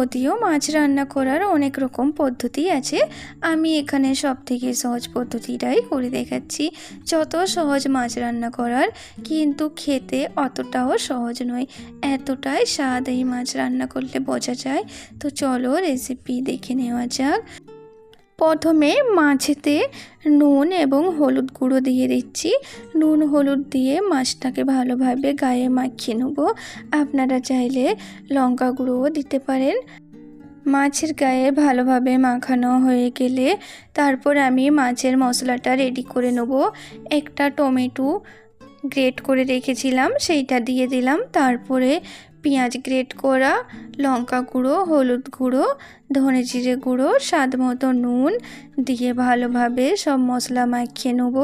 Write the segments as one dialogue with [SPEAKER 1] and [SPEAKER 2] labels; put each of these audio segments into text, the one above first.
[SPEAKER 1] যদিও মাছ রান্না করার অনেক রকম পদ্ধতি আছে, আমি এখানে সবথেকে সহজ পদ্ধতিটাই করে দেখাচ্ছি। যত সহজ মাছ রান্না করার, কিন্তু খেতে অতটাও সহজ নয়। এতটাই স্বাদ এই মাছ রান্না করলে বোঝা যায়। তো চলো রেসিপি দেখে নেওয়া যাক। প্রথমে মাছেতে নুন এবং হলুদ গুঁড়ো দিয়ে দিচ্ছি। নুন হলুদ দিয়ে মাছটাকে ভালোভাবে গায়ে মাখিয়ে নেব। আপনারা চাইলে লঙ্কা গুঁড়োও দিতে পারেন। মাছের গায়ে ভালোভাবে মাখানো হয়ে গেলে তারপর আমি মাছের মশলাটা রেডি করে নেব। একটা টমেটো গ্রেট করে রেখেছিলাম, সেইটা দিয়ে দিলাম। তারপরে পেঁয়াজ গ্রেট করা, লঙ্কা গুঁড়ো, হলুদ গুঁড়ো, ধনে জিরে গুঁড়ো, স্বাদ মতো নুন দিয়ে ভালোভাবে সব মশলা মাখিয়ে নেব।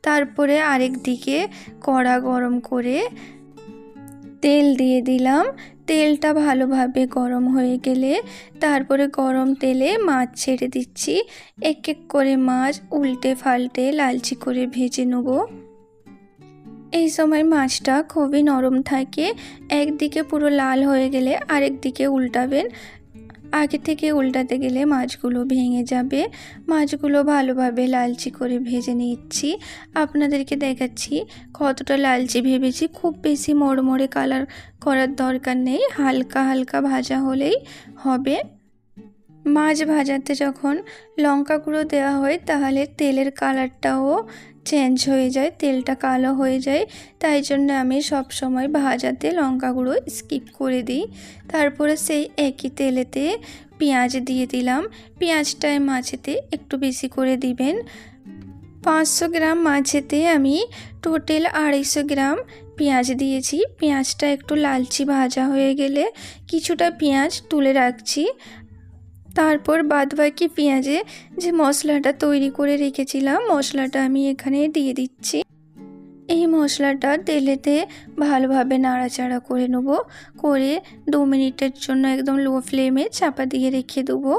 [SPEAKER 1] তারপরে আরেক দিকে কড়া গরম করে তেল দিয়ে দিলাম। তেলটা ভালোভাবে গরম হয়ে গেলে তারপরে গরম তেলে মাছ ছেড়ে দিচ্ছি। এক এক করে মাছ উল্টে পাল্টে লালচে করে ভেজে নেব। এই সময় মাছটা খুবই নরম থাকে। একদিকে পুরো লাল হয়ে গেলে আরেক দিকে উল্টাবেন। আগে থেকে উল্টাতে গেলে মাছগুলো ভেঙে যাবে। মাছগুলো ভালোভাবে লালচে করে ভেজে নিচ্ছি। আপনাদেরকে দেখাচ্ছি কতটা লালচে ভেবেছি। খুব বেশি মড়মড়ে কালার করার দরকার নেই, হালকা হালকা ভাজা হলেই হবে। মাছ ভাজাতে যখন লঙ্কা গুঁড়ো দেওয়া হয় তাহলে তেলের কালারটাও চেঞ্জ হয়ে যায়, তেলটা কালো হয়ে যায়। তাই জন্য আমি সব সময় ভাজাতে লঙ্কা গুঁড়ো স্কিপ করে দিই। তারপরে সেই একই তেলেতে পেঁয়াজ দিয়ে দিলাম। পেঁয়াজটায় মাছেতে একটু বেশি করে দিবেন। 500 গ্রাম মাছেতে আমি টোটাল 250 গ্রাম পেঁয়াজ দিয়েছি। পেঁয়াজটা একটু লালচে ভাজা হয়ে গেলে কিছুটা পেঁয়াজ তুলে রাখছি। তারপর বাদবাকি পেঁয়াজে যে মশলাটা তৈরি করে রেখেছিলাম, মশলাটা আমি এখানে দিয়ে দিচ্ছি। এই মশলাটা তেলেতে ভালোভাবে নাড়াচাড়া করে নেব। করে 2 মিনিটের জন্য একদম লো ফ্লেমে চাপা দিয়ে রেখে দেবো।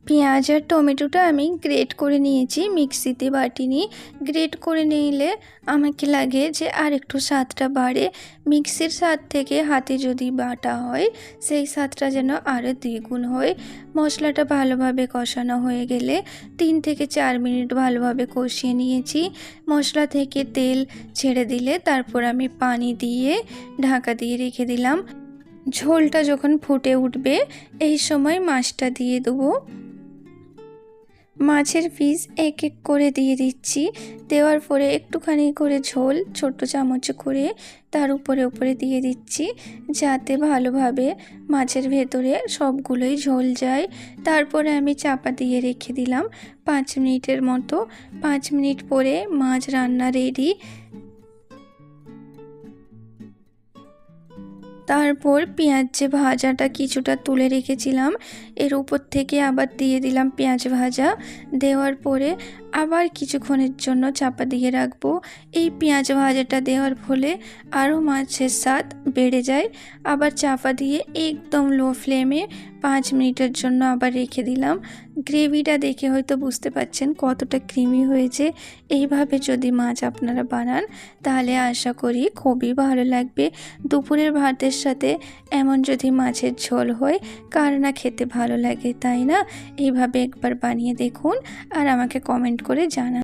[SPEAKER 1] পেঁয়াজ আর টমেটোটা আমি গ্রেট করে নিয়েছি, মিক্সিতে বাটিনি। গ্রেট করে নিলে আমাকে লাগে যে আর একটু স্বাদটা বাড়ে। মিক্সির স্বাদ থেকে হাতে যদি বাটা হয় সেই স্বাদটা যেন আরও দ্বিগুণ হয়। মশলাটা ভালোভাবে কষানো হয়ে গেলে 3 থেকে 4 মিনিট ভালোভাবে কষিয়ে নিয়েছি। মশলা থেকে তেল ছেড়ে দিলে তারপর আমি পানি দিয়ে ঢাকা দিয়ে রেখে দিলাম। ঝোলটা যখন ফুটে উঠবে এই সময় মাছটা দিয়ে দেবো। মাছের পিস এক এক করে দিয়ে দিচ্ছি। দেওয়ার পরে একটুখানি করে ঝোল ছোট চামচ করে তার উপরে দিয়ে দিচ্ছি, যাতে ভালোভাবে মাছের ভেতরে সবগুলোই ঝোল যায়। তারপরে আমি চাপা দিয়ে রেখে দিলাম 5 মিনিটের মতো। 5 মিনিট পরে মাছ রান্না রেডি। তারপর পেঁয়াজ যে ভাজাটা কিছুটা তুলে রেখেছিলাম এর উপর থেকে আবার দিয়ে দিলাম পেঁয়াজ ভাজা। দেওয়ার পরে আবার কিছুক্ষণের জন্য চাপা দিয়ে রাখবো। এই পেঁয়াজ ভাজাটা দেওয়ার ফলে আরও মাছের স্বাদ বেড়ে যায়। আবার চাপা দিয়ে একদম লো ফ্লেমে 5 মিনিটের জন্য আবার রেখে দিলাম। গ্রেভিটা দেখে হয়তো বুঝতে পারছেন কতটা ক্রিমি হয়েছে। এইভাবে যদি মাছ আপনারা বানান তাহলে আশা করি খুবই ভালো লাগবে। দুপুরের ভাতের সাথে এমন যদি মাছের ঝোল হয় কার না খেতে ভালো লাগে, তাই না? এইভাবে একবার বানিয়ে দেখুন আর আমাকে কমেন্ট করে জানান।